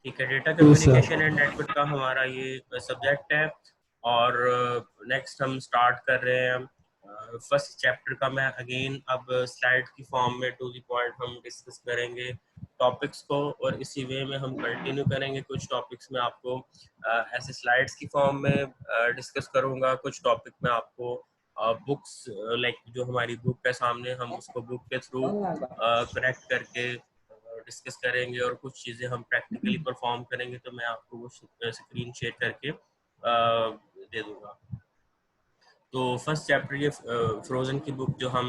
ठीक है, data Yes, sir. Communication and network का हमारा ये सब्जेक्ट है। और नेक्स्ट हम स्टार्ट कर रहे हैं फर्स्ट चैप्टर का। मैं अगेन अब स्लाइड की फॉर्म में टू द पॉइंट हम डिस्कस करेंगे टॉपिक्स को, और इसी वे में हम कंटिन्यू करेंगे। कुछ टॉपिक्स में आपको ऐसे स्लाइड्स की फॉर्म में डिस्कस करूंगा, कुछ टॉपिक में आपको बुक्स लाइक जो हमारी बुक है सामने, हम उसको बुक के थ्रू कनेक्ट करके डिस्कस करेंगे, और कुछ चीज़ें हम प्रैक्टिकली परफॉर्म करेंगे। तो मैं आपको वो स्क्रीन शेयर करके दे दूंगा। तो फर्स्ट चैप्टर ये फ्रोजन की बुक जो हम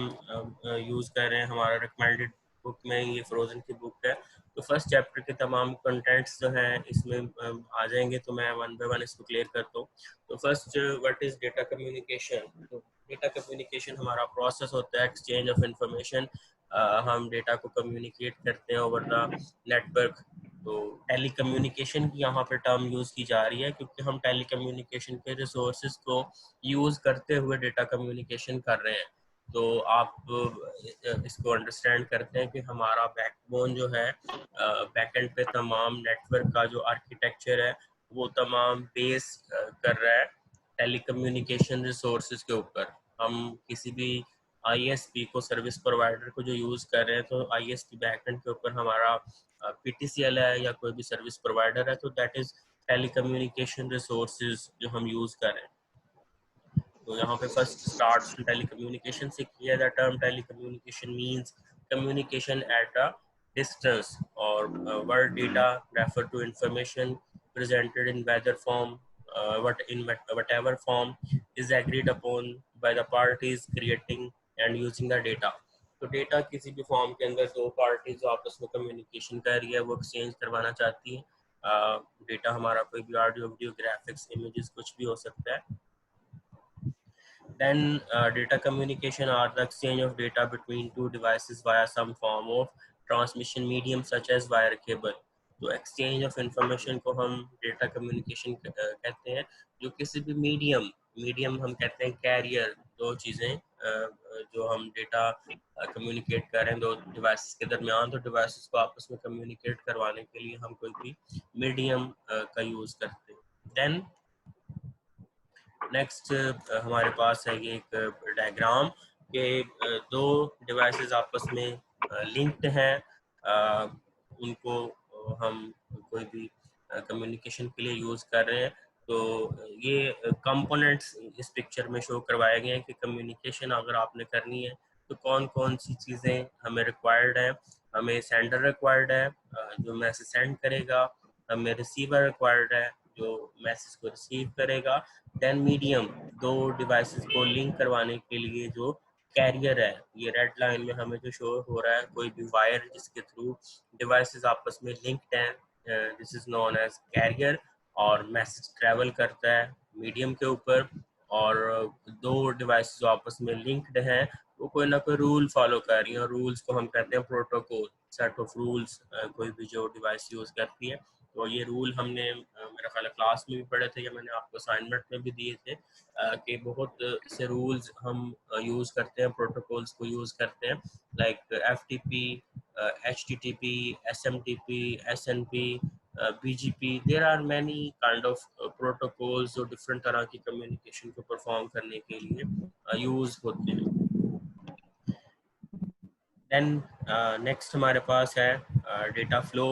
यूज़ कर रहे हैं, हमारा रिकमेंडेड बुक में ये फ्रोजन की बुक है। तो फर्स्ट चैप्टर के तमाम कंटेंट्स जो हैं इसमें आ जाएंगे, तो मैं वन बाय वन इसको क्लियर करता हूँ। तो first, what is data communication. तो डेटा कम्युनिकेशन हमारा प्रोसेस होता है एक्सचेंज ऑफ इंफॉर्मेशन। हम डेटा को कम्युनिकेट करते हैं ओवर द नेटवर्क। तो टेली कम्युनिकेशन की यहाँ पे टर्म यूज़ की जा रही है, क्योंकि हम टेली कम्युनिकेशन के रिसोर्सेज को यूज़ करते हुए डेटा कम्युनिकेशन कर रहे हैं। तो आप इसको अंडरस्टैंड करते हैं कि हमारा बैकबोन जो है, बैकएंड पे तमाम नेटवर्क का जो आर्किटेक्चर है वो तमाम बेस कर रहा है टेली कम्युनिकेशन रिसोर्सेज के ऊपर। हम किसी भी आईएसपी को, सर्विस प्रोवाइडर को जो यूज़ कर रहे हैं, तो आईएसपी बैकएंड के ऊपर हमारा पीटीसीएल है या कोई भी सर्विस प्रोवाइडर है, तो that is telecommunication resources जो हम यूज़ कर रहे हैं। तो यहाँ पे फर्स्ट स्टार्ट्स टेली कम्युनिकेशन से किया। The term telecommunication means communication at a distance, or word data refer to information presented in whether form, whatever form is agreed upon by the parties creating and using the data. तो data किसी भी form के अंदर दो parties जो आपस में communication कर रही है, वो एक्सचेंज करवाना चाहती है। डेटा हमारा कोई भी ऑडियो, वीडियो, ग्राफिक्स, इमेजेस कुछ भी हो सकता है। Then data communication are the exchange of data between two devices via some form of transmission medium such as wire cable. तो exchange of information को हम data communication कहते हैं, जो किसी भी मीडियम हम कहते हैं कैरियर। दो चीज़ें जो हम डेटा कम्युनिकेट कर रहे हैं दो डिवाइसेस के दरमियान, तो डिवाइसेस को आपस में कम्युनिकेट करवाने के लिए हम कोई भी मीडियम का यूज़ करते हैं। देन नेक्स्ट हमारे पास है ये एक डायग्राम के दो डिवाइसेस आपस में लिंक्ड हैं। उनको हम कोई भी कम्युनिकेशन के लिए यूज़ कर रहे हैं। तो ये कंपोनेंट्स इस पिक्चर में शो करवाए गए हैं कि कम्युनिकेशन अगर आपने करनी है तो कौन कौन सी चीज़ें हमें रिक्वायर्ड है। हमें सेंडर रिक्वायर्ड है जो मैसेज सेंड करेगा, हमें रिसीवर रिक्वायर्ड है जो मैसेज को रिसीव करेगा। देन मीडियम, दो डिवाइसेस को लिंक करवाने के लिए जो कैरियर है, ये रेड लाइन में हमें जो शो हो रहा है कोई भी वायर जिसके थ्रू डिवाइसेस आपस में लिंक्ड हैं, this is known as carrier. और मैसेज ट्रैवल करता है मीडियम के ऊपर। और दो डिवाइसेस जो आपस में लिंक्ड हैं वो कोई ना कोई रूल फॉलो कर रही है, रूल्स को हम कहते हैं प्रोटोकॉल, सेट ऑफ रूल्स कोई भी जो डिवाइस यूज़ करती है। तो ये रूल हमने मेरा ख्याल है क्लास में भी पढ़े थे, या मैंने आपको असाइनमेंट में भी दिए थे कि बहुत से रूल्स हम यूज़ करते हैं, प्रोटोकॉल्स को यूज़ करते हैं, like FTP, HTTP, SMTP, SNP, BGP. There are many kind of protocols जो डिफरेंट तरह की कम्युनिकेशन को परफॉर्म करने के लिए यूज़ होते हैं। देन नेक्स्ट हमारे पास है डेटा फ्लो।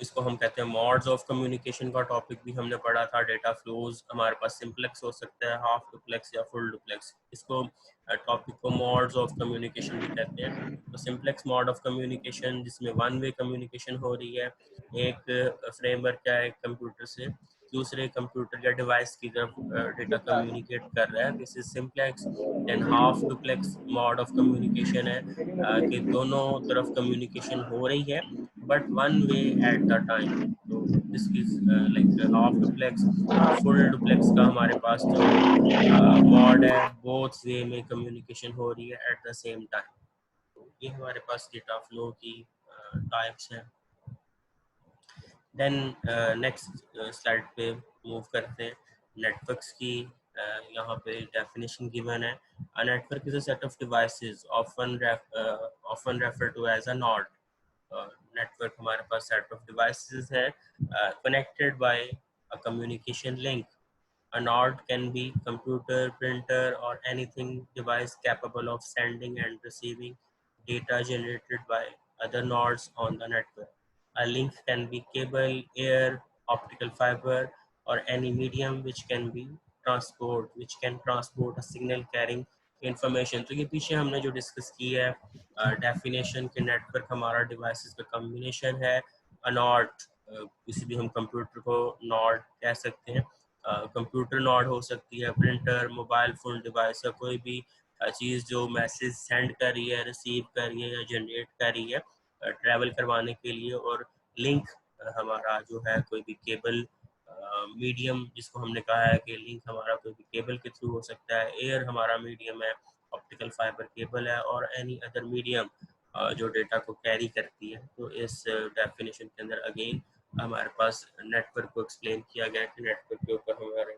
इसको हम कहते हैं मॉड्स ऑफ कम्युनिकेशन का टॉपिक भी हमने पढ़ा था। डेटा फ्लोज हमारे पास सिंपलेक्स हो सकता है, हाफ डुप्लेक्स या फुल डुप्लेक्स। इसको टॉपिक को मॉड्स ऑफ कम्युनिकेशन भी कहते हैं। तो सिंपलेक्स मॉड ऑफ कम्युनिकेशन जिसमें वन वे कम्युनिकेशन हो रही है, एक फ्रेमवर्क क्या है कंप्यूटर से दूसरे कंप्यूटर या डिवाइस की तरफ डेटा कम्युनिकेट कर रहा है, this is simplex. Then half duplex mode of communication है कि दोनों तरफ कम्युनिकेशन हो रही है but one way at the time. तो this is like half duplex. Full duplex का हमारे पास जो मॉड है, बोथ वे में कम्युनिकेशन हो रही है एट द सेम टाइम। तो ये हमारे पास डेटा फ्लो की टाइप्स हैं। देन नेक्स्ट स्लाइड पे मूव करते हैं नेटवर्क्स की। यहाँ पे डेफिनेशन गिवन है, a network is a set of devices often referred to as a node, network हमारे पास सेट ऑफ डिवाइसेस है connected by a communication link. A node can be computer, printer, or anything device capable of sending and receiving data generated by other nodes on the network. A link can be cable, air, optical fiber, or any medium which can transport a signal carrying information. तो ये पीछे हमने जो discuss की है definition के network हमारा devices का कम्बिनेशन है. अ नॉड किसी भी हम कंप्यूटर को नॉड कह सकते हैं. कंप्यूटर नॉड हो सकती है, प्रिंटर, मोबाइल फ़ोन डिवाइस या कोई भी चीज़ जो मैसेज सेंड कर रही है, रिसीव कर रही है या जनरेट कर रही है ट्रैवल करवाने के लिए. और लिंक हमारा जो है कोई भी केबल मीडियम जिसको हमने कहा है कि लिंक हमारा कोई भी केबल के थ्रू हो सकता है. एयर हमारा मीडियम है, ऑप्टिकल फाइबर केबल है, और एनी अदर मीडियम जो डेटा को कैरी करती है. तो इस डेफिनेशन के अंदर अगेन हमारे पास नेटवर्क को एक्सप्लेन किया गया कि नेटवर्क के ऊपर हमारे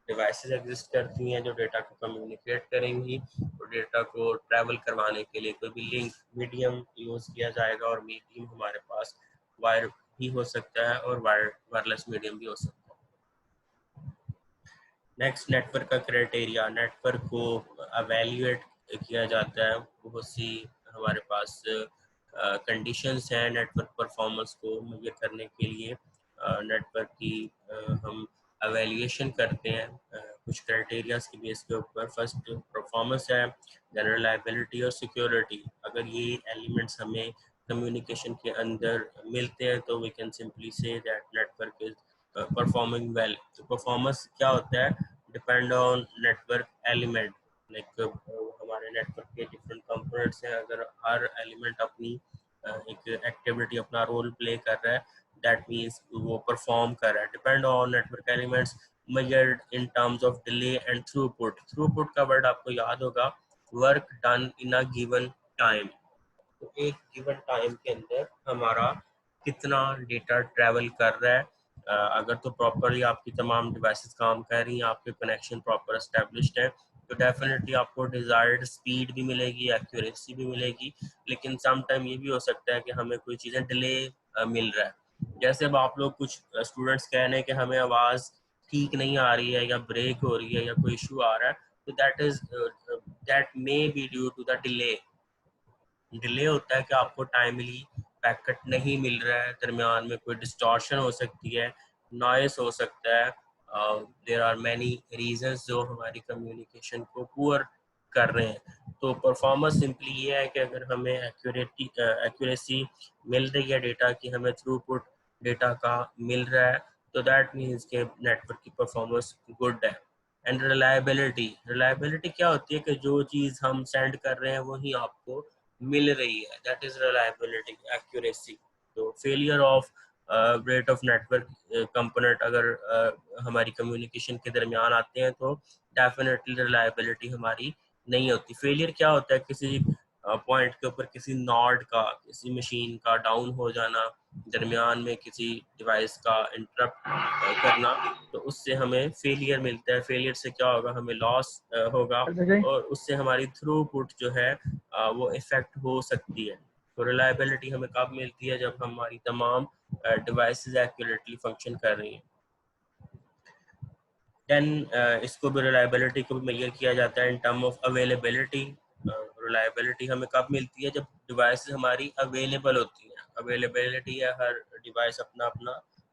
डिवाइसेस एग्जिस्ट करती हैं जो डेटा को कम्युनिकेट करेंगी. और डेटा को ट्रैवल करवाने के लिए कोई भी लिंक मीडियम यूज़ किया जाएगा, और मीडियम हमारे पास वायर भी हो सकता है और वायरलेस मीडियम भी हो सकता है. नेक्स्ट, नेटवर्क का क्राइटेरिया. नेटवर्क को एवेल्यूएट किया जाता है. बहुत सी हमारे पास कंडीशंस हैं नेटवर्क परफॉर्मेंस को मेजर करने के लिए. नेटवर्क की हम एवेल्यूएशन करते हैं कुछ क्राइटेरियाज की बेस के ऊपर. फर्स्ट परफॉर्मेंस है, देन रिलायबिलिटी और सिक्योरिटी. अगर ये एलिमेंट्स हमें कम्युनिकेशन के अंदर मिलते हैं तो we can simply say that network is performing well. तो परफॉर्मेंस क्या होता है, depend on network element. Like हमारे नेटवर्क के डिफरेंट कंपोनेंट्स हैं, अगर हर एलिमेंट अपनी एक एक्टिविटी अपना रोल प्ले कर रहा है, दैट मीन्स वो परफॉर्म कर रहा है. Depend on network elements measured in terms of delay and throughput. Throughput का वर्ड आपको याद होगा, work done in a given time. तो एक गिवन टाइम के अंदर हमारा कितना डेटा ट्रैवल कर रहा है. अगर तो प्रॉपरली आपकी तमाम डिवाइसेस काम कर रही हैं, आपके कनेक्शन प्रॉपर एस्टेब्लिश्ड है, तो डेफिनेटली आपको डिज़ायर्ड स्पीड भी मिलेगी, एक्यूरेसी भी मिलेगी. लेकिन सम टाइम ये भी हो सकता है कि हमें कोई चीज़ें डिले मिल रहा है. जैसे अब आप लोग कुछ स्टूडेंट्स कह रहे हैं कि हमें आवाज़ ठीक नहीं आ रही है या ब्रेक हो रही है या कोई इशू आ रहा है, तो that may be due to the delay. Delay होता है कि आपको टाइमली पैकेट नहीं मिल रहा है, दरमियान में कोई डिस्टॉर्शन हो सकती है, नॉइस हो सकता है. देयर आर मैनी रीजंस जो हमारी कम्युनिकेशन को पुअर कर रहे हैं. तो परफॉर्मेंस सिंपली ये है कि अगर हमें एक्यूरेसी मिल रही है डेटा की, हमें थ्रूपुट डेटा का मिल रहा है, तो दैट मीन्स के नेटवर्क की परफॉर्मेंस गुड है. एंड रिलायबिलिटी क्या होती है कि जो चीज़ हम सेंड कर रहे हैं वही आपको मिल रही है, दैट इज रिलायबिलिटी. एक्यूरेसी, तो failure of rate of network component अगर हमारी कम्युनिकेशन के दरमियान आते हैं तो डेफिनेटली रिलायबिलिटी हमारी नहीं होती. फेलियर क्या होता है, किसी पॉइंट के ऊपर किसी नॉड का, किसी मशीन का डाउन हो जाना, दरमियान में किसी डिवाइस का इंटरप्ट करना, तो उससे हमें फेलियर मिलता है. फेलियर से क्या होगा, हमें लॉस होगा, और उससे हमारी थ्रूपुट जो है वो इफेक्ट हो सकती है. तो रिलायबिलिटी हमें कब मिलती है, जब हमारी तमाम डिवाइसेस एक्यूरेटली फंक्शन कर रही हैं. देन इसको भी रिलायबिलिटी को भी मेजर किया जाता है in term of availability. Reliability हमें कब मिलती है, जब डिवाइसेस हमारी अवेलेबल होती हैं. अवेलेबिलिटी है हर डिवाइस अपना अपना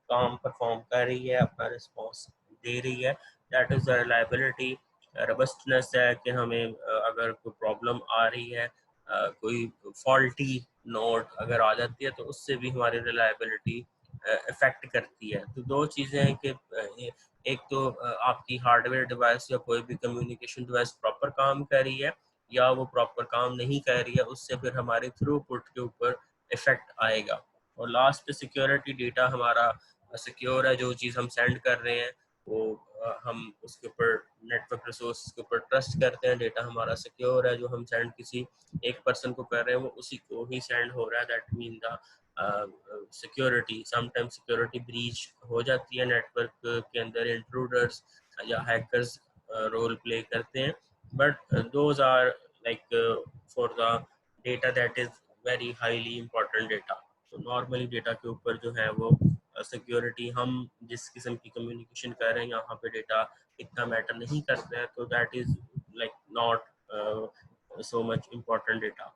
काम परफॉर्म कर रही है, अपना रिस्पॉन्स दे रही है, दैट इज द रिलायबिलिटी. रबस्टनेस है कि हमें अगर कोई प्रॉब्लम आ रही है, कोई फॉल्टी नोट अगर आ जाती है, तो उससे भी हमारी रिलायबिलिटी इफेक्ट करती है. तो दो चीज़ें हैं कि एक तो आपकी हार्डवेयर डिवाइस या कोई भी कम्युनिकेशन डिवाइस प्रॉपर काम कर रही है, या वो प्रॉपर काम नहीं कर रही है, उससे फिर हमारे थ्रूपुट के ऊपर इफेक्ट आएगा. और लास्ट पे सिक्योरिटी. डेटा हमारा सिक्योर है, जो चीज़ हम सेंड कर रहे हैं वो हम उसके ऊपर नेटवर्क रिसोर्स के ऊपर ट्रस्ट करते हैं. डेटा हमारा सिक्योर है, जो हम सेंड किसी एक पर्सन को कर रहे हैं वो उसी को ही सेंड हो रहा है. That mean the security. Sometime security breach हो जाती है, नेटवर्क के अंदर इंट्रूडर्स या हैकर्स रोल प्ले करते हैं, but those are like for the data that is very highly important data. तो नॉर्मली डेटा के ऊपर जो है वो सिक्योरिटी, हम जिस किस्म की कम्युनिकेशन कर रहे हैं यहाँ पे डेटा इतना मैटर नहीं करता है, तो that is like not so much important data.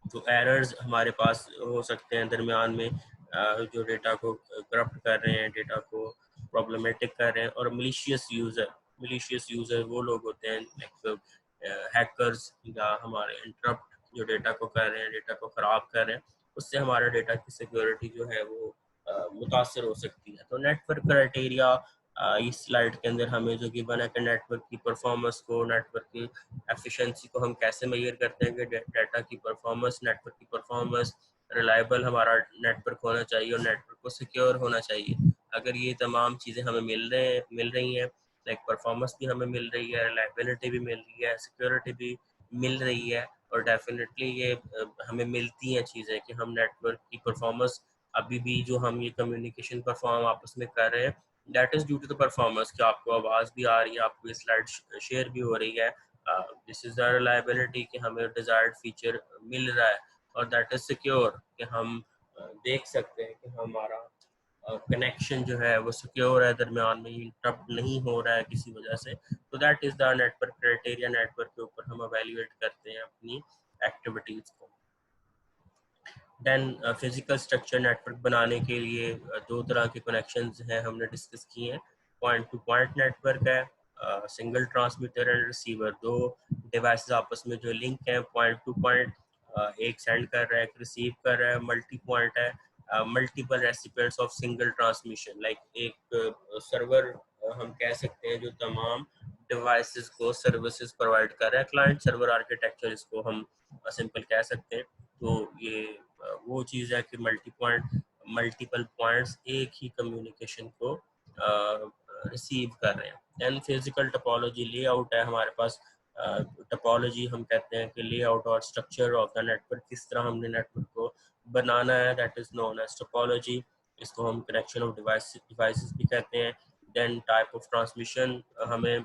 तो एरर्स हमारे पास हो सकते हैं दरमियान में जो डेटा को करप्ट कर रहे हैं, डेटा को प्रॉब्लमेटिक कर रहे हैं। और मिलीशियस यूज़र वो लोग होते हैं लाइक हैकर्स या हमारे इंटरप्ट जो डेटा को कर रहे हैं, डेटा को ख़राब कर रहे हैं, उससे हमारा डेटा की सिक्योरिटी जो है वो मुतासर हो सकती है। तो नेटवर्क क्राइटेरिया इस स्लाइड के अंदर हमें जो गिवन है कि नेटवर्क की परफॉर्मेंस को, नेटवर्क की एफिशिएंसी को हम कैसे मेजर करते हैं कि डाटा की परफॉर्मेंस, नेटवर्क की परफॉर्मेंस, रिलायबल हमारा नेटवर्क होना चाहिए और नेटवर्क को सिक्योर होना चाहिए। अगर ये तमाम चीज़ें हमें मिल रही हैं, लाइक परफॉर्मेंस भी हमें मिल रही है, रिलायबिलिटी भी मिल रही है, सिक्योरिटी भी मिल रही है, और डेफिनेटली ये हमें मिलती हैं चीज़ें कि हम नेटवर्क की परफॉर्मेंस अभी भी जो हम ये कम्युनिकेशन परफॉर्म आपस में कर रहे हैं, that is due to the performance कि आपको आवाज़ भी आ रही है, आपको ये स्लाइड शेयर भी हो रही है, दिस इज़ द रिलायबिलिटी कि हमें डिज़ायर्ड फीचर मिल रहा है, और दैट इज़ सिक्योर कि हम देख सकते हैं कि हमारा कनेक्शन जो है वो सिक्योर है, दरमियान में इंटरप्ट नहीं हो रहा है किसी वजह से। तो that is the network criteria. Network के ऊपर हम एवेल्युएट करते हैं अपनी एक्टिविटीज़ को। देन फिजिकल स्ट्रक्चर नेटवर्क बनाने के लिए दो तरह के कनेक्शंस हैं, हमने डिस्कस किए हैं। पॉइंट टू पॉइंट नेटवर्क है, सिंगल ट्रांसमीटर एंड रिसीवर, दो डिवाइसेस आपस में जो लिंक हैं पॉइंट टू पॉइंट, एक सेंड कर रहा है, एक रिसीव कर रहा है। मल्टी पॉइंट है, multiple recipients of single transmission, like एक सर्वर हम कह सकते हैं जो तमाम डिवाइसेस को सर्विसेज प्रोवाइड कर रहा है, क्लाइंट सर्वर आर्किटेक्चर इसको हम सिंपल कह सकते हैं। तो ये वो चीज़ है कि मल्टीपल पॉइंट्स एक ही कम्युनिकेशन को रिसीव कर रहे हैं। देन फिजिकल टोपोलॉजी, लेआउट है हमारे पास। टोपोलॉजी हम कहते हैं कि लेआउट और स्ट्रक्चर ऑफ द नेटवर्क, किस तरह हमने नेटवर्क को बनाना है, that is known as topology. इसको हम कनेक्शन ऑफ डिवाइसेस भी कहते हैं। देन टाइप ऑफ ट्रांसमिशन, हमें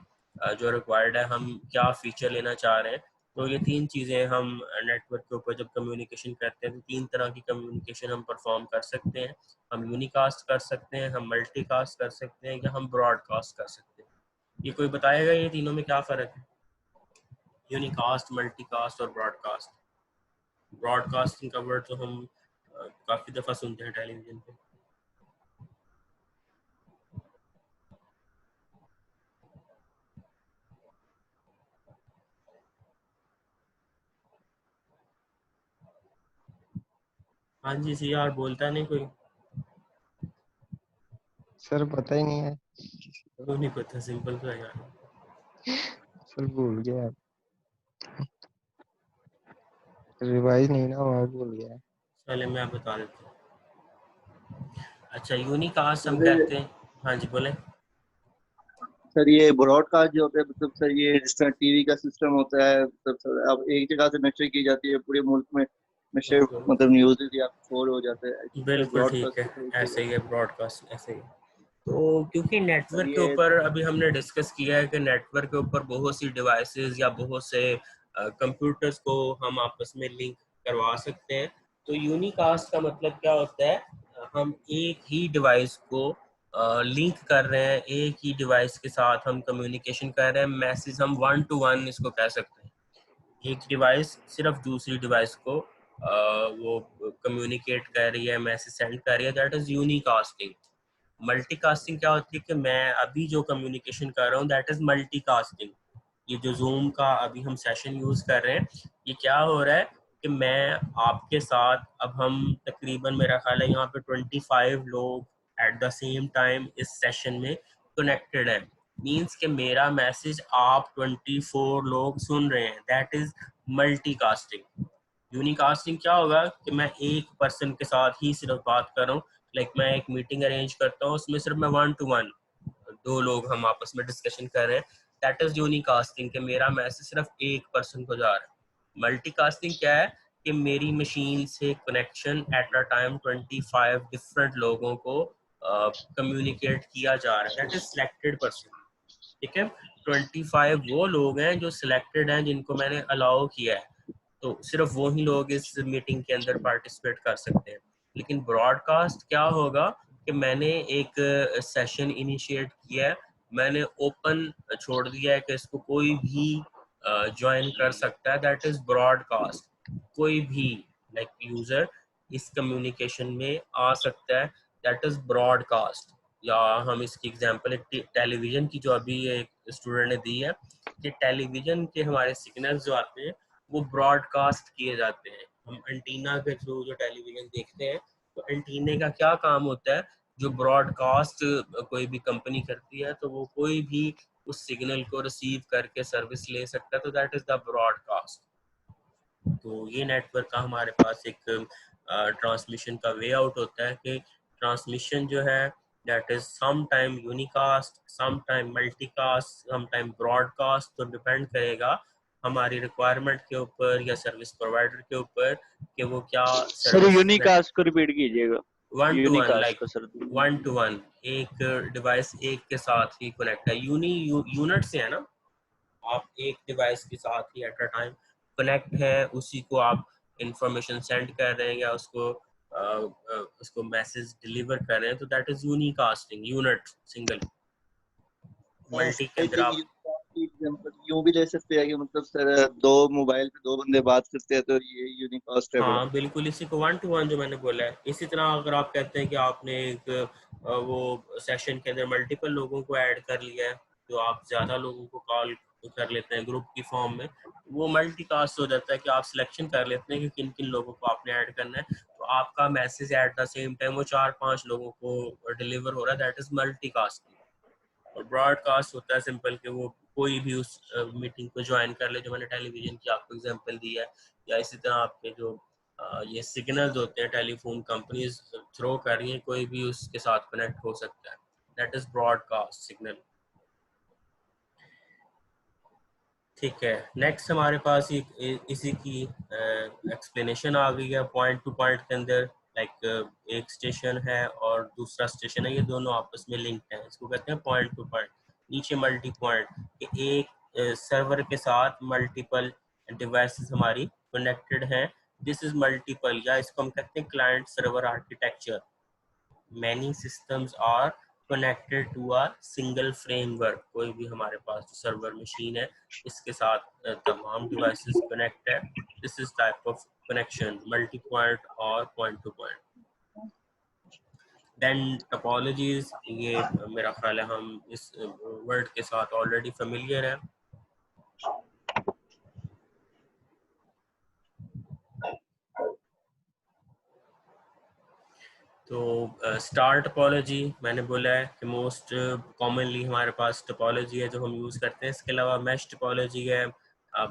जो रिक्वायर्ड है, हम क्या फीचर लेना चाह रहे हैं। तो ये तीन चीज़ें हम नेटवर्क के ऊपर जब कम्युनिकेशन करते हैं तो तीन तरह की कम्युनिकेशन हम परफॉर्म कर सकते हैं। हम यूनिकास्ट कर सकते हैं, हम मल्टीकास्ट कर सकते हैं, या हम ब्रॉडकास्ट कर सकते हैं। ये कोई बताएगा ये तीनों में क्या फ़र्क है? यूनिकास्ट, मल्टीकास्ट और ब्रॉडकास्ट। ब्रॉडकास्टिंग का वर्ड तो हम काफ़ी दफ़ा सुनते हैं टेलीविज़न पे। हाँ जी सी यार, बोलता नहीं कोई? सर पता ही नहीं है तो नहीं पता, सिंपल तो है यार। सर, भूल गया, रिवाइज नहीं ना हुआ, भूल गया। चले मैं बता देता हूँ। अच्छा, यूनिकास्ट हम सर कहते हैं। हाँ जी बोले। सर ये ब्रॉडकास्ट जो होता है, मतलब सर ये जिस तरह टीवी का सिस्टम होता है, मतलब सर अब एक जगह से नशर की जाती है पूरे मुल्क में, नशर मतलब न्यूज़ या शोर हो जाते हैं, सर बिल्कुल ठीक ब्रॉडकास्ट है, किस तरीके ऐसे से? ही है ब्रॉडकास्ट, ऐसे ही। तो क्योंकि सर नेटवर्क के ये ऊपर अभी हमने डिस्कस किया है कि नेटवर्क के ऊपर बहुत सी डिवाइसेस या बहुत से कंप्यूटर्स को हम आपस में लिंक करवा सकते हैं। तो यूनिकास्ट का मतलब क्या होता है? हम एक ही डिवाइस को लिंक कर रहे हैं, एक ही डिवाइस के साथ हम कम्युनिकेशन कर रहे हैं, मैसेज हम 1 to 1 इसको कह सकते हैं। एक डिवाइस सिर्फ दूसरी डिवाइस को वो कम्युनिकेट कर रही है, मैसेज सेंड कर रही है, दैट इज यूनिकास्टिंग। मल्टीकास्टिंग क्या होती है कि मैं अभी जो कम्युनिकेशन कर रहा हूँ दैट इज मल्टीकास्टिंग। ये जो जूम का अभी हम सेशन यूज कर रहे हैं, ये क्या हो रहा है कि मैं आपके साथ, अब हम तकरीबन मेरा ख्याल है यहाँ पे 25 लोग एट द सेम टाइम इस सेशन में कनेक्टेड है। मीन्स कि मेरा मैसेज आप 24 लोग सुन रहे हैं, दैट इज मल्टीकास्टिंग। यूनिकास्टिंग क्या होगा कि मैं एक पर्सन के साथ ही सिर्फ बात कर रहा हूँ, लाइक मैं एक मीटिंग अरेंज करता हूँ, उसमें सिर्फ मैं 1 to 1 दो लोग हम आपस में डिस्कशन कर रहे हैं, दैट इज यूनिकास्टिंग कि मेरा मैसेज सिर्फ एक पर्सन को जा रहा है। मल्टीकास्टिंग क्या है कि मेरी मशीन से connection at a time 25 different लोगों को कम्युनिकेट किया जा रहा है, दैट इज सिलेक्टेड पर्सन। ठीक है, 25 वो लोग हैं जो सिलेक्टेड हैं, जिनको मैंने अलाउ किया है, तो सिर्फ वो ही लोग इस मीटिंग के अंदर पार्टिसिपेट कर सकते हैं। लेकिन ब्रॉडकास्ट क्या होगा कि मैंने एक सेशन इनिशिएट किया है, मैंने ओपन छोड़ दिया है कि इसको कोई भी ज्वाइन कर सकता है, दैट इज ब्रॉडकास्ट। कोई भी लाइक यूजर इस कम्युनिकेशन में आ सकता है, दैट इज ब्रॉडकास्ट। या हम इसकी एग्जांपल एक टेलीविजन की जो अभी एक स्टूडेंट ने दी है कि टेलीविजन के हमारे सिग्नल्स जो आते हैं वो ब्रॉडकास्ट किए जाते हैं। हम एंटीना के थ्रू जो टेलीविजन देखते हैं, तो एंटीने का क्या काम होता है, जो ब्रॉडकास्ट कोई भी कंपनी करती है तो वो कोई भी उस सिग्नल को रिसीव करके सर्विस ले सकता है, तो दैट इज द ब्रॉडकास्ट। तो ये नेटवर्क का हमारे पास एक ट्रांसमिशन का वे आउट होता है कि ट्रांसमिशन जो है that is some time unicast, some time multicast, some time broadcast. तो डिपेंड करेगा हमारी रिक्वायरमेंट के ऊपर या सर्विस प्रोवाइडर के ऊपर कि वो क्या सर सर्विस यूनिकास्ट को रिपीट कीजिएगा। One two one, unicast like का सर वन टू वन, एक डिवाइस एक के साथ ही कनेक्ट है। यूनिट से है ना, आप एक डिवाइस के साथ ही एट अ टाइम कनेक्ट है, उसी को आप इंफॉर्मेशन सेंड कर रहे हैं या उसको मैसेज डिलीवर कर रहे हैं, तो that is यूनिकास्टिंग। Unit single, multi के अंदर आप एग्जांपल यूं भी ले सकते हैं कि मतलब सर दो मोबाइल पे दो बंदे बात करते हैं तो ये यूनिकास्ट है फिर। हाँ बिल्कुल, इसी को वन टू वन जो मैंने बोला है। इसी तरह अगर आप कहते हैं कि आपने एक वो सेशन के अंदर मल्टीपल लोगों को ऐड कर लिया है, तो आप ज्यादा लोगों को कॉल कर लेते हैं ग्रुप की फॉर्म में, वो मल्टीकास्ट हो जाता है कि आप सिलेक्शन कर लेते हैं कि किन किन लोगों को आपने ऐड करना है, तो आपका message eight the same time वो 4-5 लोगों को डिलीवर हो रहा है, दैट इज मल्टीकास्टिंग। और ब्रॉडकास्ट होता है सिंपल कि वो कोई भी उस मीटिंग को ज्वाइन कर ले, जो मैंने टेलीविजन की आपको एग्जांपल दी है। या इसी तरह आपके जो ये सिग्नल्स होते हैं टेलीफोन कंपनीज थ्रो कर रही हैं, कोई भी उसके साथ कनेक्ट हो सकता है, दैट इज ब्रॉडकास्ट सिग्नल। ठीक है, नेक्स्ट हमारे पास इसी की एक्सप्लेनेशन आ गई है पॉइंट टू पॉइंट के अंदर। लाइक एक स्टेशन है और दूसरा स्टेशन है, ये दोनों आपस में लिंक्ड हैं, इसको कहते हैं पॉइंट टू पॉइंट। नीचे मल्टी पॉइंट कि एक सर्वर के साथ मल्टीपल डिवाइसेस हमारी कनेक्टेड हैं, दिस इज मल्टीपल, या इसको हम कहते हैं client server architecture. many systems are connected to a single framework। कोई भी हमारे पास जो सर्वर मशीन है इसके साथ तमाम डिवाइसेस कनेक्ट है, this is type of connection, multi point और point to point. Then topologies, ये मेरा ख्याल है हम इस वर्ड के साथ ऑलरेडी फेमिलियर है। तो स्टार टोपोलॉजी मैंने बोला है कि मोस्ट कॉमनली हमारे पास टोपोलॉजी है जो हम यूज़ करते हैं। इसके अलावा मैश टोपोलॉजी है,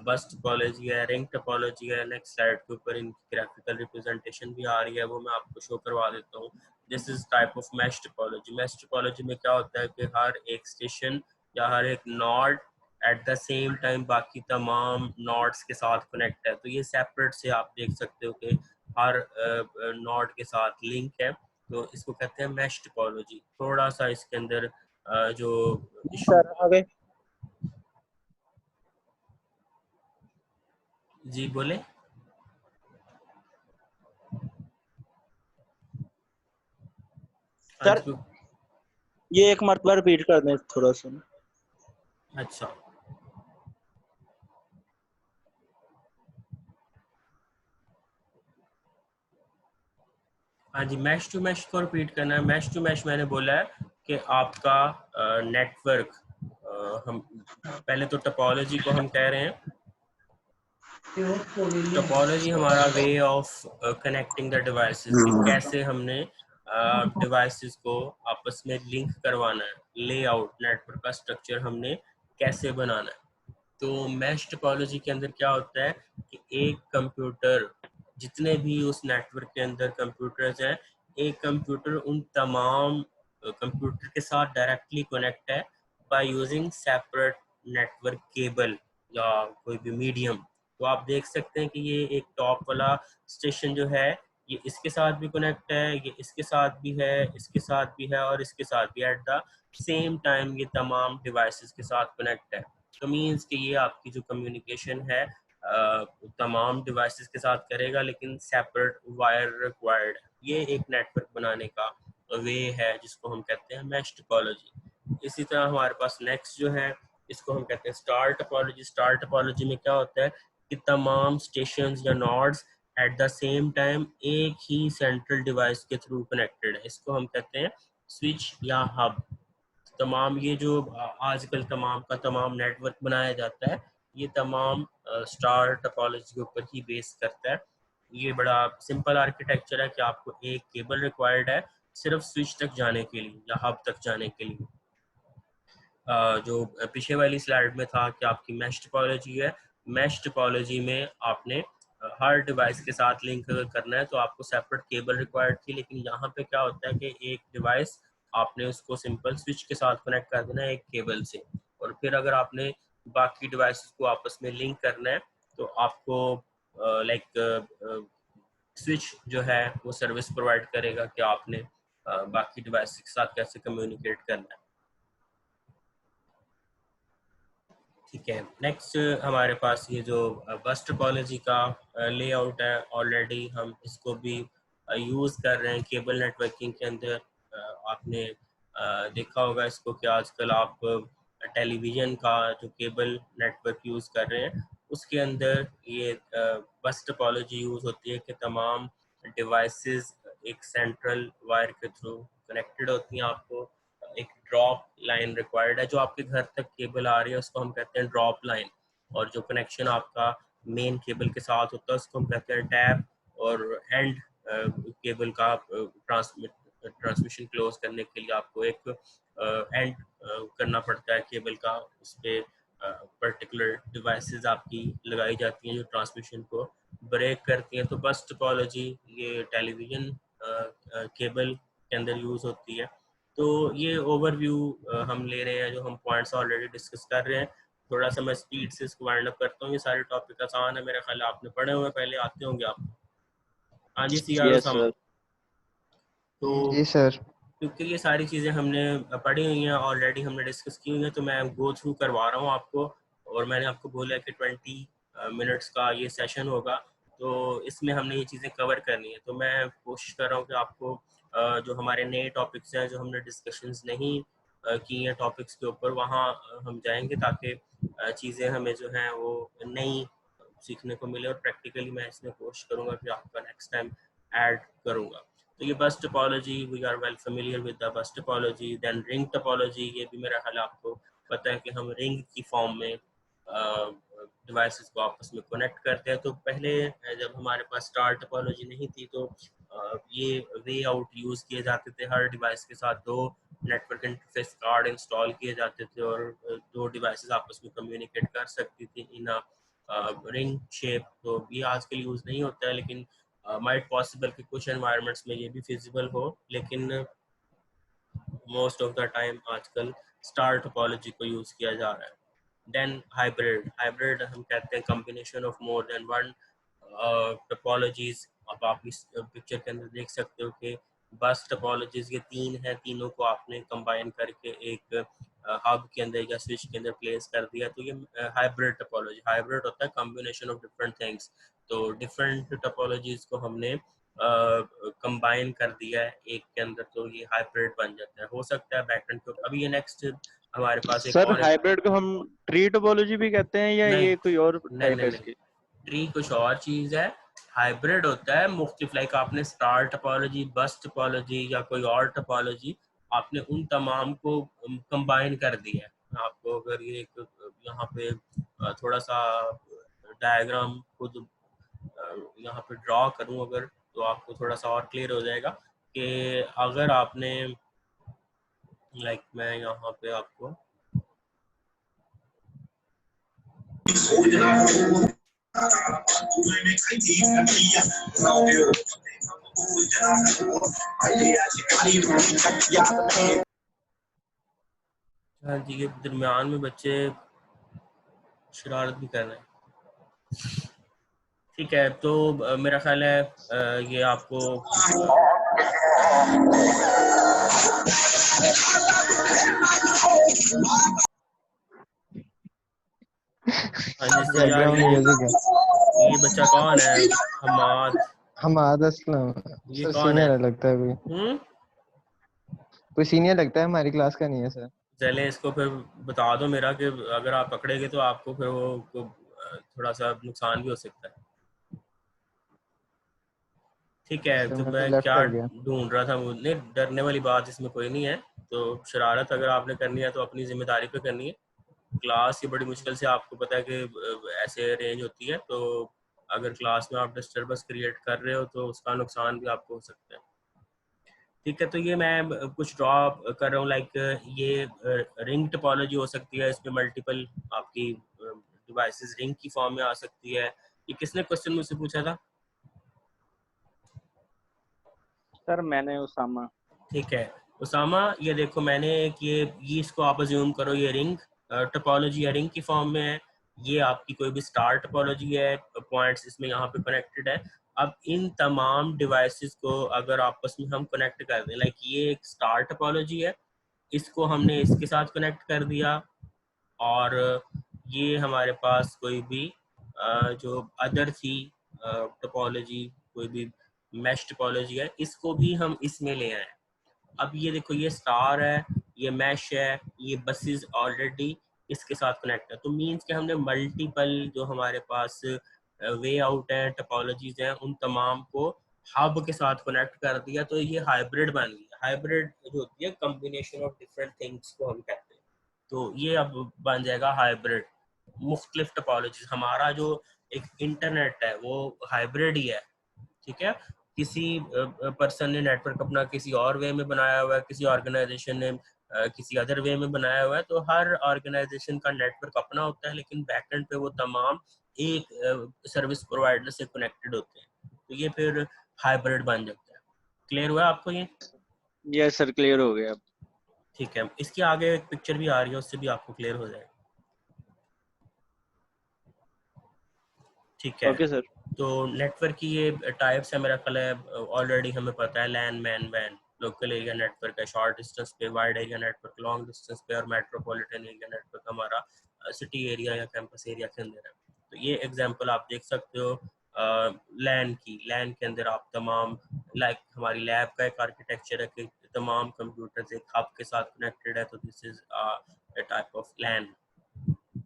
बस टोपोलॉजी है, रिंग टोपोलॉजी है। नेक्स्ट स्लाइड के ऊपर इनकी ग्राफिकल रिप्रेजेंटेशन भी आ रही है, वो मैं आपको शो करवा देता हूँ। This is type of mesh topology. Mesh topology में क्या होता है कि हर एक स्टेशन या हर एक node at the same time बाकी तमाम नॉड्स के साथ कनेक्ट है। तो ये सेपरेट से आप देख सकते हो कि हर नॉड के साथ लिंक है, तो इसको कहते हैं मैश टोपोलॉजी। थोड़ा सा इसके अंदर जो इशू, सर आगे जी बोले। सर ये एक मरतबा रिपीट कर दें थोड़ा सा। अच्छा, हाँ जी, मैश टू मैश को रिपीट करना है। मैश टू मैश मैंने बोला है कि आपका नेटवर्क, हम पहले तो टोपोलॉजी को हम कह रहे हैं, टोपोलॉजी हमारा way of connecting the devices, कि कैसे हमने डिवाइसेस को आपस में लिंक करवाना है, लेआउट नेटवर्क का स्ट्रक्चर हमने कैसे बनाना है। तो मैश टोपोलॉजी के अंदर क्या होता है कि एक कंप्यूटर, जितने भी उस नेटवर्क के अंदर कंप्यूटर्स हैं, एक कंप्यूटर उन तमाम कंप्यूटर के साथ डायरेक्टली कनेक्ट है by using separate network cable या कोई भी मीडियम। तो आप देख सकते हैं कि ये एक टॉप वाला स्टेशन जो है, ये इसके साथ भी कनेक्ट है, ये इसके साथ भी है, इसके साथ भी है और इसके साथ भी एट द सेम टाइम ये तमाम डिवाइसेस के साथ कनेक्ट है। तो मीन्स कि ये आपकी जो कम्युनिकेशन है तमाम डिवाइसेस के साथ करेगा, लेकिन सेपरेट वायर रिक्वायर्ड है। ये एक नेटवर्क बनाने का वे है जिसको हम कहते हैं मैश टोपोलॉजी। इसी तरह हमारे पास नेक्स्ट जो है इसको हम कहते हैं स्टार टोपोलॉजी। स्टार टोपोलॉजी में क्या होता है कि तमाम स्टेशंस या nodes eight the same time एक ही सेंट्रल डिवाइस के थ्रू कनेक्टेड है, इसको हम कहते हैं स्विच या हब। तमाम ये जो आजकल तमाम का तमाम नेटवर्क बनाया जाता है ये तमाम स्टार टोपोलॉजी के ऊपर ही बेस करता है। ये बड़ा सिंपल आर्किटेक्चर है कि आपको एक केबल रिक्वायर्ड है सिर्फ स्विच तक जाने के लिए या हब तक जाने के लिए। जो पीछे वाली स्लाइड में था कि आपकी मैश टोपोलॉजी है, मैश टोपोलॉजी में आपने हर डिवाइस के साथ लिंक अगर करना है तो आपको सेपरेट केबल रिक्वायर्ड थी, लेकिन यहाँ पे क्या होता है कि एक डिवाइस आपने उसको सिंपल स्विच के साथ कनेक्ट कर देना है एक केबल से, और फिर अगर आपने बाकी डिवाइसेस को आपस में लिंक करना है तो आपको लाइक स्विच जो है वो सर्विस प्रोवाइड करेगा कि आपने बाकी डिवाइस के साथ कैसे कम्युनिकेट करना है। ठीक है, नेक्स्ट हमारे पास ये जो बस टोपोलॉजी का लेआउट है, ऑलरेडी हम इसको भी यूज़ कर रहे हैं केबल नेटवर्किंग के अंदर। आपने देखा होगा इसको कि आजकल आप टेलीविज़न का जो केबल नेटवर्क यूज़ कर रहे हैं उसके अंदर ये बस टोपोलॉजी यूज़ होती है कि तमाम डिवाइसेस एक सेंट्रल वायर के थ्रू कनेक्टेड होती हैं। आपको एक ड्रॉप लाइन रिक्वायर्ड है, जो आपके घर तक केबल आ रही है उसको हम कहते हैं ड्रॉप लाइन, और जो कनेक्शन आपका मेन केबल के साथ होता है उसको हम कहते हैं टैप, और एंड केबल का ट्रांसमिशन क्लोज करने के लिए आपको एक एंड करना पड़ता है केबल का, उस पर पर्टिकुलर डिवाइसेस आपकी लगाई जाती हैं जो ट्रांसमिशन को ब्रेक करती हैं। तो बस टोपोलॉजी ये टेलीविज़न केबल के अंदर यूज़ होती है। तो ये ओवरव्यू हम ले रहे हैं, जो हम पॉइंट्स ऑलरेडी डिस्कस कर रहे हैं। थोड़ा सा मैं स्पीड से इसको वाइंड अप करता हूँ। ये सारे टॉपिक आसान है, मेरा ख्याल आपने पढ़े हुए पहले, आते होंगे आप। हाँ जी सियार यस उसामा। सर। तो जी सर। क्योंकि ये सारी चीज़ें हमने पढ़ी हुई हैं ऑलरेडी, हमने डिस्कस की हुई हैं, तो मैं गो थ्रू करवा रहा हूँ आपको। और मैंने आपको बोला कि 20 मिनट्स का ये सेशन होगा, तो इसमें हमने ये चीज़ें कवर करनी है। तो मैं कोशिश कर रहा हूँ कि आपको जो हमारे नए टॉपिक्स हैं जो हमने डिस्कशंस नहीं की हैं टॉपिक्स के ऊपर, वहाँ हम जाएंगे ताकि चीज़ें हमें जो हैं वो नई सीखने को मिले, और प्रैक्टिकली मैं इसमें कोशिश करूँगा कि आपका नेक्स्ट टाइम ऐड करूँगा। तो ये bus topology, we are well familiar with the bus topology. Then ring topology, ये भी मेरा ख्याल आपको पता है कि हम रिंग की फॉर्म में डिवाइसेस को आपस में कनेक्ट करते हैं। तो पहले जब हमारे पास स्टार टोपोलॉजी नहीं थी तो ये वे आउट यूज़ किए जाते थे, हर डिवाइस के साथ 2 नेटवर्क इंटरफेस कार्ड इंस्टॉल किए जाते थे और 2 डिवाइसेस आपस में कम्युनिकेट कर सकती थी इन रिंग शेप। तो ये आजकल यूज़ नहीं होता है, लेकिन माइट पॉसिबल कि कुछ एनवायरनमेंट्स में ये भी फिजिबल हो, लेकिन मोस्ट ऑफ द टाइम आजकल स्टार टोपोलॉजी को यूज़ किया जा रहा है। देन हाइब्रिड, हाइब्रिड हम कहते हैं combination of more than one topologies. अब आप इस पिक्चर के अंदर देख सकते हो कि बस टोपोलॉजीज ये 3 हैं, तीनों को आपने कंबाइन करके एक हब के अंदर या स्विच के अंदर प्लेस कर दिया, तो ये हाइब्रिड टोपोलॉजी। हाइब्रिड होता है कॉम्बिनेशन ऑफ डिफरेंट थिंग्स, तो डिफरेंट टोपोलॉजीज को हमने कंबाइन कर दिया है एक के अंदर, तो ये हाइब्रिड बन जाता है। हो सकता है बैकएंड को अभी ये नेक्स्ट हमारे पास एक सर और हाइब्रिड को हम ट्री टोपोलॉजी भी कहते हैं या नहीं ये कोई और नहीं टाइप नहीं है नहीं, इसकी? ट्री कुछ और चीज है, हाइब्रिड होता है मुख्तलिफ, लाइक आपने स्टार टोपोलॉजी, बस टोपोलॉजी या कोई और टोपोलॉजी, आपने उन तमाम को कंबाइन कर दिया है। आपको अगर ये एक यहाँ पे थोड़ा सा डायग्राम खुद यहाँ पे ड्रॉ करूँ अगर, तो आपको थोड़ा सा और क्लियर हो जाएगा कि अगर आपने लाइक मैं यहाँ पे आपको हाँ जी, ये दरमियान में बच्चे शरारत भी कर रहे हैं। ठीक है, तो मेरा ख्याल है ये आपको हाँ जी यार, बैकग्राउंड म्यूजिक है। ये बच्चा कौन है? हमाद। हमारा असलम ये सर कौन है? सीनियर है लगता है, कोई सीनियर लगता है, हमारी क्लास का नहीं है सर। चले इसको फिर बता दो मेरा कि अगर आप पकड़ेंगे तो आपको फिर वो थोड़ा सा नुकसान भी हो सकता है। ठीक है, सर तो मैं तो मैं लेफ्ट क्या कर गया। ढूंढ रहा था, मुझे डरने वाली बात इसमें कोई नहीं है। तो शरारत अगर आपने करनी है तो अपनी जिम्मेदारी पे करनी है। क्लास की बड़ी मुश्किल से, आपको पता है कि ऐसे अरेंज होती है, तो अगर क्लास में आप डिस्टर्बेंस क्रिएट कर रहे हो तो उसका नुकसान भी आपको हो सकता है। ठीक है, तो ये मैं कुछ ड्रॉ कर रहा हूँ, लाइक ये रिंग टोपोलॉजी हो सकती है, इसमें मल्टीपल आपकी डिवाइसेस रिंग की फॉर्म में आ सकती है। ये किसने क्वेश्चन मुझसे पूछा था? सर मैंने उसामा। ठीक है उसामा, ये देखो मैंने एक ये इसको आप अज्यूम करो, ये रिंग टोपोलॉजी या रिंग की फॉर्म में है। ये आपकी कोई भी स्टार टोपोलॉजी है, पॉइंट्स इसमें यहाँ पे कनेक्टेड है। अब इन तमाम डिवाइसेस को अगर आपस में हम कनेक्ट कर दें, लाइक ये एक स्टार टोपोलॉजी है, इसको हमने इसके साथ कनेक्ट कर दिया, और ये हमारे पास कोई भी जो अदर थी टोपोलॉजी, कोई भी मैश टोपोलॉजी है, इसको भी हम इसमें ले आए। अब ये देखो, ये स्टार है, ये मैश है, ये बसेस ऑलरेडी इसके साथ कनेक्ट है, तो मीन्स कि हमने मल्टीपल जो हमारे पास वे आउट है, टोपोलॉजीज हैं, उन तमाम को हब के साथ कनेक्ट कर दिया, तो ये हाइब्रिड बन गया। हाइब्रिड जो होती है कम्बिनेशन ऑफ डिफरेंट थिंग्स को हम कहते हैं, तो ये अब बन जाएगा हाइब्रिड। मुख्तलिफ टोपोलॉजीज, हमारा जो एक इंटरनेट है वो हाइब्रिड ही है। ठीक है, किसी पर्सन ने नेटवर्क अपना किसी और वे में बनाया हुआ है, किसी ऑर्गेनाइजेशन ने किसी अदर वे में बनाया हुआ है, तो हर ऑर्गेनाइजेशन का नेटवर्क अपना होता है, लेकिन बैकएंड पे वो तमाम एक सर्विस प्रोवाइडर से कनेक्टेड होते हैं, तो ये फिर हाइब्रिड बन जाता है। क्लियर हुआ आपको ये? यस सर, क्लियर हो गया। ठीक है, इसके आगे एक पिक्चर भी आ रही है, उससे भी आपको क्लियर हो जाएगा। ठीक है, ओके सर। तो नेटवर्क की ये टाइप्स है, मेरा ख्याल है ऑलरेडी हमें पता है। लैन, मैन, वैन, लोकल एरिया नेटवर्क है, शॉर्ट डिस्टेंस पे, wide area network long distance पे, और मेट्रोपॉलिटन एरिया नेटवर्क हमारा सिटी एरिया या कैंपस एरिया के अंदर है। तो ये एग्जांपल आप देख सकते हो लैन की। लैन के अंदर आप तमाम, लाइक हमारी लैब का एक आर्किटेक्चर है कि तमाम कंप्यूटर्स एक हब के साथ कनेक्टेड है, तो this is a type of LAN.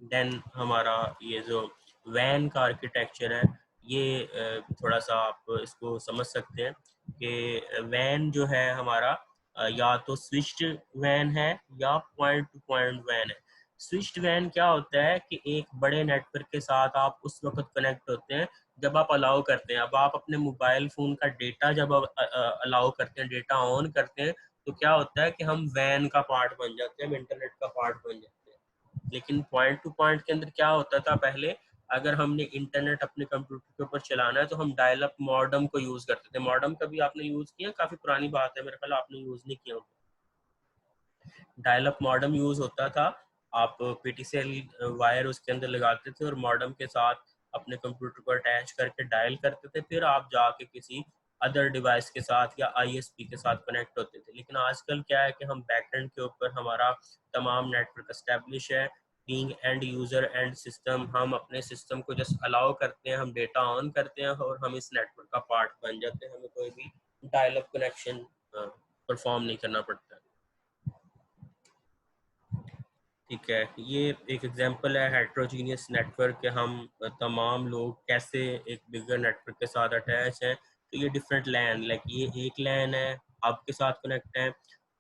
Then हमारा ये जो वैन का आर्किटेक्चर है, ये थोड़ा सा आप इसको समझ सकते हैं कि वैन जो है हमारा या तो स्विच्ड वैन है या पॉइंट टू पॉइंट वैन है। स्विच्ड वैन क्या होता है कि एक बड़े नेटवर्क के साथ आप उस वक्त कनेक्ट होते हैं जब आप अलाउ करते हैं। अब आप अपने मोबाइल फ़ोन का डेटा जब अलाउ करते हैं, डेटा ऑन करते हैं, तो क्या होता है कि हम वैन का पार्ट बन जाते हैं, हम इंटरनेट का पार्ट बन जाते हैं। लेकिन पॉइंट टू पॉइंट के अंदर क्या होता था पहले, अगर हमने इंटरनेट अपने कंप्यूटर के ऊपर चलाना है तो हम डायल अप मॉडम को यूज करते थे। मॉडम कभी आपने यूज किया? काफी पुरानी बात है, मेरे ख्याल आपने यूज नहीं किया। डायल अप मॉडम यूज होता था, आप पीटीसीएल वायर उसके अंदर लगाते थे और मॉडम के साथ अपने कंप्यूटर को अटैच करके डायल करते थे, फिर आप जाके किसी अदर डिवाइस के साथ या आईएसपी के साथ कनेक्ट होते थे। लेकिन आजकल क्या है कि हम बैकएंड के ऊपर हमारा तमाम नेटवर्क एस्टेब्लिश है, being and user and system, हम अपने सिस्टम को जस्ट अलाउ करते हैं, हम डेटा ऑन करते हैं और हम इस नेटवर्क का पार्ट बन जाते हैं, हमें कोई भी डायल अप कनेक्शन परफॉर्म नहीं करना पड़ता। ठीक है, ये एक एग्जांपल है हेट्रोजीनियस नेटवर्क के, हम तमाम लोग कैसे एक बिगर नेटवर्क के साथ अटैच हैं। तो ये डिफरेंट लैन, लाइक ये एक लैन है, हब के साथ कनेक्ट है।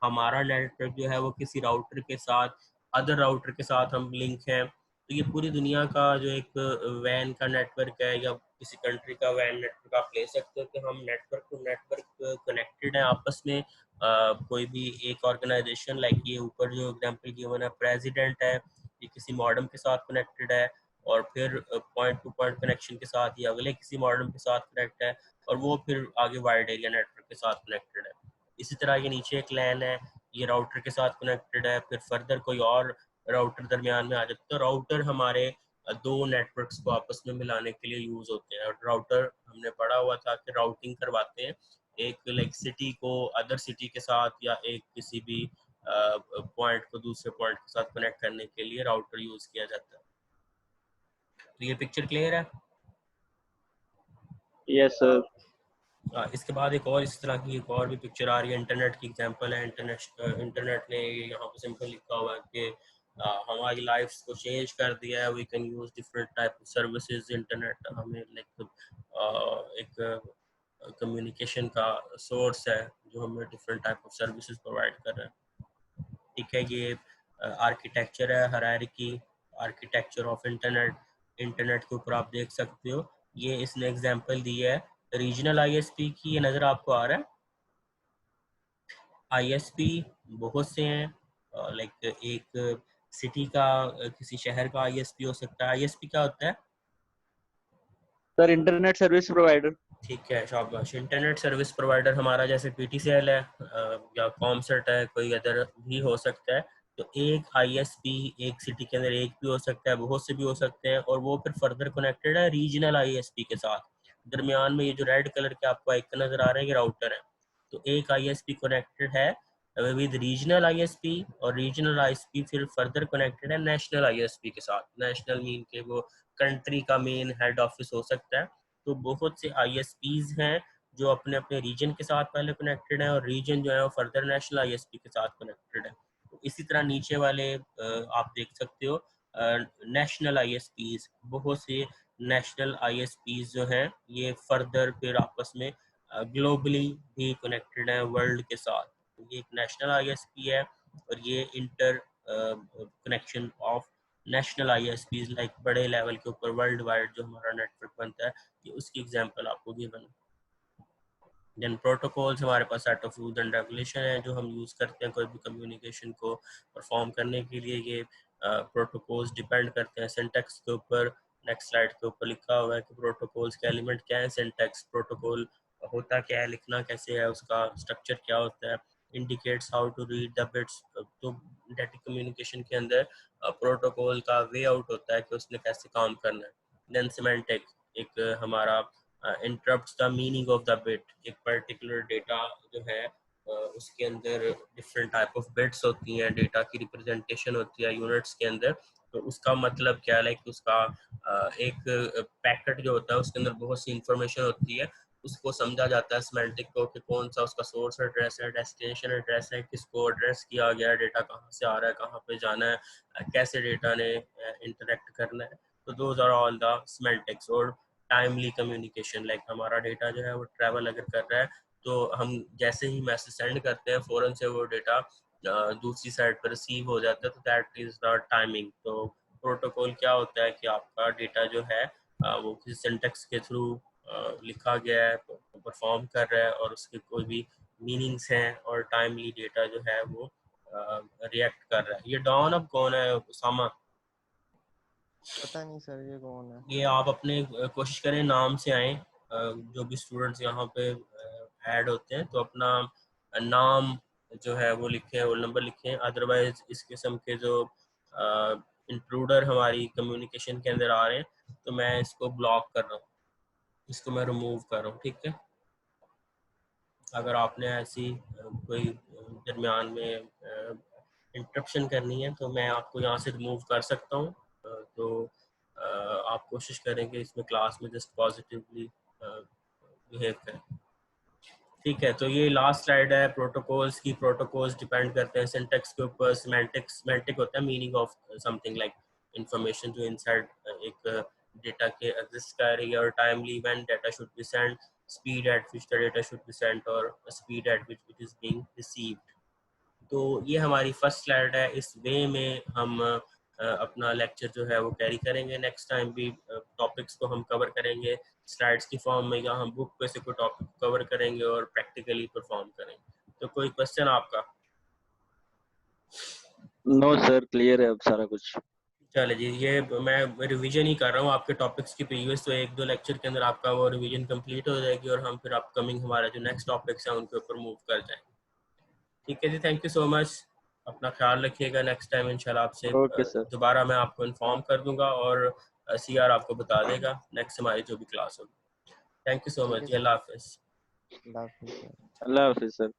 हमारा नेटवर्क जो है वो किसी राउटर के साथ, अदर राउटर के साथ हम लिंक हैं। तो ये पूरी दुनिया का जो एक वैन का नेटवर्क है या किसी कंट्री का वैन नेटवर्क आप ले सकते हो कि हम नेटवर्क टू नेटवर्क कनेक्टेड हैं आपस में। कोई भी एक ऑर्गेनाइजेशन, लाइक ये ऊपर जो एग्जांपल गिवन है प्रेसिडेंट है, ये किसी मॉडम के साथ कनेक्टेड है, और फिर पॉइंट टू पॉइंट कनेक्शन के साथ ये अगले किसी मॉडम के साथ कनेक्ट है, और वो फिर आगे वाइड एरिया नेटवर्क के साथ कनेक्टेड है। इसी तरह ये नीचे एक लैन है, ये राउटर के साथ कनेक्टेड है, फिर फर्दर कोई और राउटर दरमियान में आ जाता है। तो राउटर हमारे दो नेटवर्क्स को आपस में मिलाने के लिए यूज होते हैं। और राउटर हमने पढ़ा हुआ था कि राउटिंग करवाते हैं एक लाइक सिटी को अदर सिटी के साथ, या एक किसी भी पॉइंट को दूसरे पॉइंट के साथ कनेक्ट करने के लिए राउटर यूज किया जाता है। तो ये पिक्चर क्लियर है? Yes sir. इसके बाद एक और इस तरह की एक और भी पिक्चर आ रही है, इंटरनेट की एग्जांपल है। इंटरनेट ने यहाँ पे सिंपल लिखा हुआ है कि हमारी लाइफ्स को चेंज कर दिया है। We can use different type of services. Internet हमें लाइक एक कम्युनिकेशन का सोर्स है जो हमें different type of services provide कर रहा है। ठीक है, ये आर्किटेक्चर है, hierarchy architecture of internet. Internet के ऊपर आप देख सकते हो, ये इसने एग्जांपल दी है रीजनल आईएसपी की। ये नज़र आपको आ रहा है। आईएसपी बहुत से हैं, लाइक एक सिटी का किसी शहर का आईएसपी हो सकता है। आईएसपी क्या होता है? Sir internet service provider. ठीक है, शाबाश। इंटरनेट सर्विस प्रोवाइडर हमारा जैसे पीटीसीएल है या कॉमसेट है, कोई अदर भी हो सकता है। तो एक आईएसपी एक सिटी के अंदर एक भी हो सकता है, बहुत से भी हो सकते हैं, और वो फिर फर्दर कनेक्टेड है रीजनल आईएसपी के साथ। दरमियान में ये जो रेड कलर के आपको आइकन नजर आ रहे हैं, ये राउटर है। तो एक आईएसपी कनेक्टेड है विद रीजनल आईएसपी, और रीजनल आईएसपी फिर फर्दर कनेक्टेड है नेशनल आईएसपी के साथ। नेशनल मीन के वो कंट्री का मेन हेड ऑफिस हो सकता है। तो बहुत से आईएसपीज हैं जो अपने अपने रीजन के साथ पहले कनेक्टेड है, और रीजन जो है वो फर्दर नेशनल आईएसपी के साथ कनेक्टेड है। तो इसी तरह नीचे वाले आप देख सकते हो नेशनल आईएसपीज। बहुत से नेशनल आईएसपीज जो हैं ये फर्दर फिर आपस में ग्लोबली भी कनेक्टेड है वर्ल्ड के साथ। तो ये एक नेशनल आईएसपी है, और ये inter connection of national ISPs like बड़े लेवल के ऊपर वर्ल्ड वाइड जो हमारा नेटवर्क बनता है, ये उसकी एग्जांपल आपको गिवन है। देन प्रोटोकॉल्स, हमारे पास set of rules and regulation है जो हम यूज़ करते हैं कोई भी कम्युनिकेशन को परफॉर्म करने के लिए। ये प्रोटोकॉल्स डिपेंड करते हैं सिंटैक्स के ऊपर। नेक्स्ट स्लाइड के ऊपर लिखा हुआ है कि प्रोटोकॉल्स के एलिमेंट क्या है। सिंटैक्स, प्रोटोकॉल होता क्या है, लिखना कैसे है, उसका स्ट्रक्चर क्या होता है। Indicates how to read the bits. तो डाटा कम्युनिकेशन के अंदर प्रोटोकॉल का वे आउट होता है कि उसने कैसे काम करना है। देन सिमेंटिक, एक हमारा interrupts the meaning of the bit. एक पर्टिकुलर डेटा जो है उसके अंदर डिफरेंट टाइप ऑफ बिट्स होती हैं, डेटा की रिप्रेजेंटेशन होती है यूनिट्स के अंदर। तो उसका मतलब क्या है कि उसका एक पैकेट जो होता है उसके अंदर बहुत सी इंफॉर्मेशन होती है, उसको समझा जाता है सिमेंटिक को कि कौन सा उसका सोर्स एड्रेस है, डेस्टिनेशन एड्रेस है, किसको एड्रेस किया गया है, डेटा कहाँ से आ रहा है, कहाँ पे जाना है, कैसे डेटा ने इंटरेक्ट करना है। तो those are all the semantics. और टाइमली कम्युनिकेशन, लाइक हमारा डेटा जो है वो ट्रैवल अगर कर रहा है तो हम जैसे ही मैसेज सेंड करते हैं फौरन से वो डेटा दूसरी साइड पर रिसीव हो जाता है। तो दैट इज द टाइमिंग। तो प्रोटोकॉल क्या होता है कि आपका डेटा जो है वो किसी सिंटेक्स के थ्रू लिखा गया है, परफॉर्म कर रहा है, और उसके कोई भी मीनिंग्स हैं, और टाइमली डेटा जो है वो रिएक्ट कर रहा है। ये डॉन अब कौन है, उसामा? पता नहीं सर ये कौन है। ये आप अपने कोशिश करें नाम से आए। जो भी स्टूडेंट्स यहाँ पे ऐड होते हैं तो अपना नाम जो है वो लिखें, रोल नंबर लिखें। अदरवाइज इस किस्म के जो इंट्रूडर हमारी कम्युनिकेशन के अंदर आ रहे हैं तो मैं इसको ब्लॉक कर रहा हूँ, इसको मैं रिमूव कर रहा हूँ। ठीक है, अगर आपने ऐसी कोई दरमियान में इंटरप्शन करनी है तो मैं आपको यहाँ से रिमूव कर सकता हूँ। तो आप कोशिश करें कि इसमें क्लास में जस्ट पॉजिटिवली बिहेव करें। ठीक है, तो ये लास्ट स्लाइड है प्रोटोकॉल्स की। प्रोटोकॉल्स डिपेंड करते हैं सिंटैक्स के ऊपर। सिमेंटिक होता है meaning of something, like information जो इनसाइड एक डेटा के एग्जिस्ट कर रही है। और timely when data should be send, speed at which the data should be sent, और speed at which it is being received. तो ये हमारी फर्स्ट स्लाइड है। इस वे में हम अपना लेक्चर जो है वो कैरी करेंगे। नेक्स्ट टाइम भी टॉपिक्स को हम कवर करेंगे स्लाइड्स की फॉर्म में, या हम बुक पे से कोई टॉपिक कवर करेंगे और प्रैक्टिकली परफॉर्म करेंगे। तो कोई क्वेश्चन आपका? नो सर, क्लियर है अब सारा कुछ। चले जी, ये मैं रिवीजन ही कर रहा हूँ आपके टॉपिक्स की प्रीवियस। तो एक दो लेक्चर के अंदर आपका वो रिवीजन कंप्लीट हो जाएगी, और हम फिर अपकमिंग हमारा जो नेक्स्ट टॉपिक्स हैं उनके ऊपर मूव कर जाएंगे। ठीक है जी, थैंक यू सो मच। अपना ख्याल रखिएगा। नेक्स्ट टाइम इंशाल्लाह आपसे ओके सर। दोबारा मैं आपको इन्फॉर्म कर दूंगा, और सीआर आपको बता देगा नेक्स्ट हमारी जो भी क्लास होगी। थैंक यू सो ठीक है मच। सर। अल्लाह हाफिज़। अल्लाह हाफिज़ सर। अल्लाह हाफिज सर।